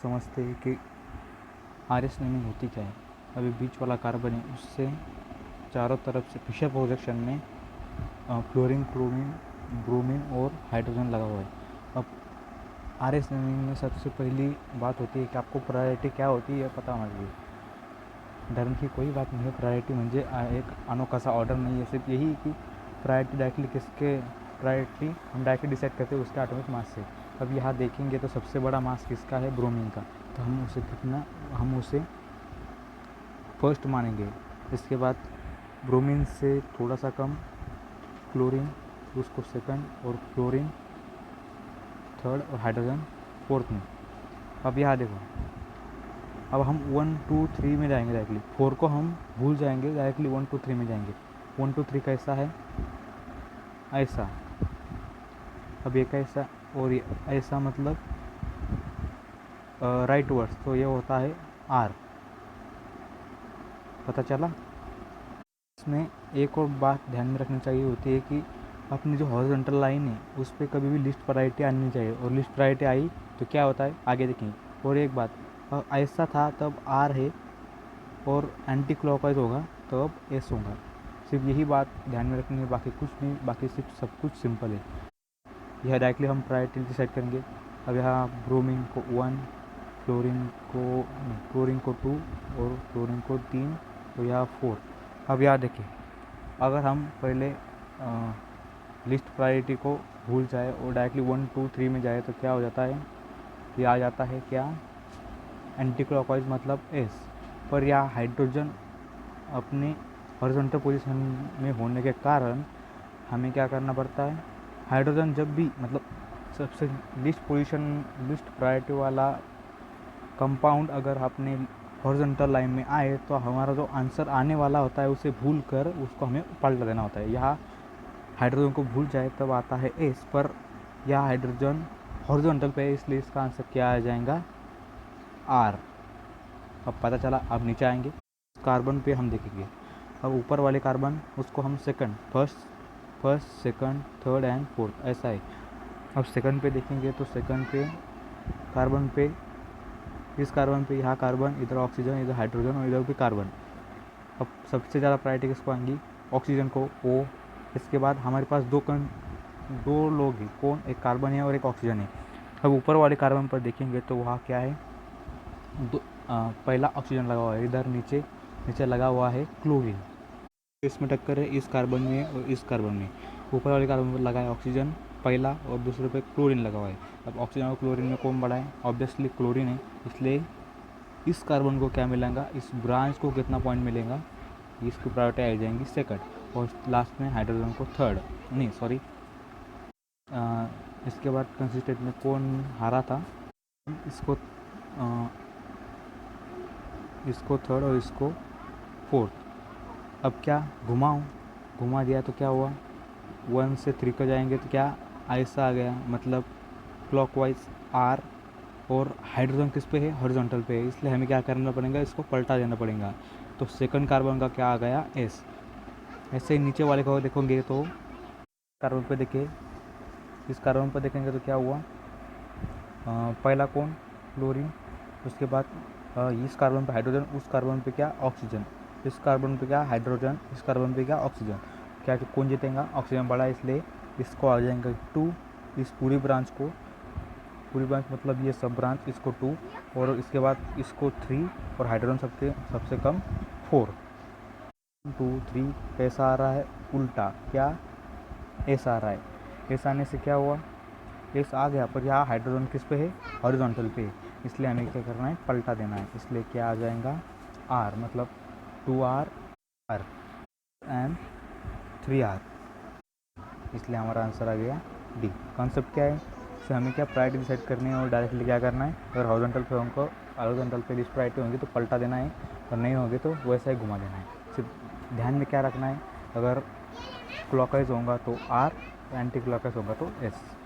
समझते हैं कि RS नेमिंग होती क्या है। अभी बीच वाला कार्बन है, उससे चारों तरफ से फिशर प्रोजेक्शन में फ्लोरीन, क्लोरीन, ब्रोमीन और हाइड्रोजन लगा हुआ है। अब RS नेमिंग में सबसे पहली बात होती है कि आपको प्रायोरिटी क्या होती है ये पता होना चाहिए। डरने की कोई बात नहीं है। प्रायोरिटी म्हणजे एक अनोखा सा ऑर्डर नहीं है, सिर्फ यही कि प्रायोरिटी डायरेक्टली किसके प्रायोरिटी हम डायरेक्टली डिसाइड करते हैं उसके एटॉमिक मास से। अब यहाँ देखेंगे तो सबसे बड़ा मास किसका है, ब्रोमीन का, तो हम उसे फर्स्ट मानेंगे। इसके बाद ब्रोमीन से थोड़ा सा कम क्लोरीन, उसको सेकंड, और फ्लोरीन थर्ड, और हाइड्रोजन फोर्थ में। अब यहाँ देखो, अब हम 1 2 3 में जाएंगे डायरेक्टली, 4 को हम भूल जाएंगे, डायरेक्टली 1 2 3 में जाएंगे। 1 2 3 कैसा है, ऐसा। अब ये कैसा, और ये ऐसा, मतलब राइट वर्ड्स, तो ये होता है R। पता चला। इसमें एक और बात ध्यान में रखनी चाहिए होती है कि अपनी जो हॉरिजॉन्टल लाइन है उस पर कभी भी लिस्ट प्रायोरिटी आनी नहीं चाहिए, और लिस्ट प्रायोरिटी आई तो क्या होता है आगे देखेंगे। और एक बात, ऐसा था तब R है, और एंटी क्लॉकवाइज होगा तो अब S होगा। सिर्फ यही बात ध्यान में रखनी है, बाकी कुछ नहीं, बाकी सिर्फ सब कुछ सिंपल है। यह डायरेक्टली हम प्रायोरिटी डिसाइड करेंगे। अब यहाँ ब्रोमीन को 1, क्लोरीन को 2, और क्लोरीन को 3, तो यहाँ 4। अब यहाँ देखिए, अगर हम पहले लिस्ट प्रायोरिटी को भूल जाए और डायरेक्टली 1 2 3 में जाए तो क्या हो जाता है, ये आ जाता है क्या, एंटी क्लॉकवाइज, मतलब S। पर यहाँ हाइड्रोजन अपने हॉरिजॉन्टल पोजीशन में होने के कारण हमें क्या करना पड़ता है, हाइड्रोजन जब भी, मतलब सबसे लिस्ट प्रायोरिटी वाला कंपाउंड अगर अपने हॉरिजॉन्टल लाइन में आए तो हमारा जो आंसर आने वाला होता है उसे भूल कर उसको हमें पलट देना होता है। यहाँ हाइड्रोजन को भूल जाए तब आता है S, पर यह हाइड्रोजन हॉरिजॉन्टल पे है, इसलिए इसका आंसर क्या आ जाएगा, R। अब पता चला। अब नीचे आएंगे, कार्बन पे हम देखेंगे। अब ऊपर वाले कार्बन, उसको हम first second third and fourth ऐसा है। अब सेकंड पे देखेंगे तो सेकंड पे कार्बन पे, इस कार्बन पे यहाँ कार्बन, इधर ऑक्सीजन, इधर हाइड्रोजन, और इधर भी कार्बन। अब सबसे ज़्यादा प्रायोरिटी किसको आएंगी, ऑक्सीजन को, O। इसके बाद हमारे पास दो लोग हैं, कौन, एक कार्बन है और एक ऑक्सीजन है। अब ऊपर वाले कार्बन पर देखेंगे तो वहाँ क्या है, पहला ऑक्सीजन लगा हुआ है, इधर नीचे लगा हुआ है क्लोरीन। इसमें टक्कर है इस कार्बन में और इस कार्बन में। ऊपर वाले कार्बन पर लगा है ऑक्सीजन पहला, और दूसरे पे क्लोरीन लगा हुआ है। अब ऑक्सीजन और क्लोरीन में कौन बड़ा है, ऑब्वियसली क्लोरीन है, इसलिए इस कार्बन को क्या मिलेगा, इस ब्रांच को कितना पॉइंट मिलेगा, इसकी प्रायोरिटी आ जाएंगी सेकंड, और लास्ट में हाइड्रोजन को थर्ड, नहीं सॉरी, इसके बाद कंसिस्टेंट में कौन हारा था, इसको थर्ड और इसको फोर्थ। अब क्या घुमा दिया तो क्या हुआ, 1 से 3 को जाएंगे तो क्या ऐसा आ गया, मतलब क्लॉकवाइज R, और हाइड्रोजन किस पे है, हॉरिजॉन्टल पे है, इसलिए हमें क्या करना पड़ेगा, इसको पलटा देना पड़ेगा। तो सेकंड कार्बन का क्या आ गया, S। ऐसे ही नीचे वाले को देखोगे तो कार्बन पे देखिए, इस कार्बन पर देखेंगे तो क्या हुआ, पहला कौन, क्लोरीन, उसके बाद इस कार्बन पे हाइड्रोजन, उस कार्बन पे क्या, ऑक्सीजन, इस कार्बन पे क्या, हाइड्रोजन, इस कार्बन पे क्या, ऑक्सीजन। क्या कौन जीतेगा, ऑक्सीजन बड़ा, इसलिए इसको आ जाएगा 2, इस पूरी ब्रांच मतलब ये सब ब्रांच, इसको 2, और इसके बाद इसको 3, और हाइड्रोजन सबसे कम 4। 2 3 कैसा आ रहा है, उल्टा, क्या, S आ रहा है। S आने से क्या हुआ, S आ गया, पर यहाँ हाइड्रोजन किस पे है, हॉरिजॉन्टल पे है, इसलिए हमें क्या करना है, पलटा देना है, इसलिए क्या आ जाएगा, R, मतलब 2R एंड 3R, इसलिए हमारा आंसर आ गया D। कॉन्सेप्ट क्या है, इससे हमें क्या प्रायोरिटी डिसाइड करनी है, और डायरेक्टली क्या करना है, अगर हॉरिजॉन्टल पे लिस्ट प्रायोरिटी होंगी तो पलटा देना है, और नहीं होगी तो वैसा ही घुमा देना है। सिर्फ ध्यान में क्या रखना है, अगर क्लॉकवाइज होगा तो R, एंटी क्लॉकवाइज होगा तो S।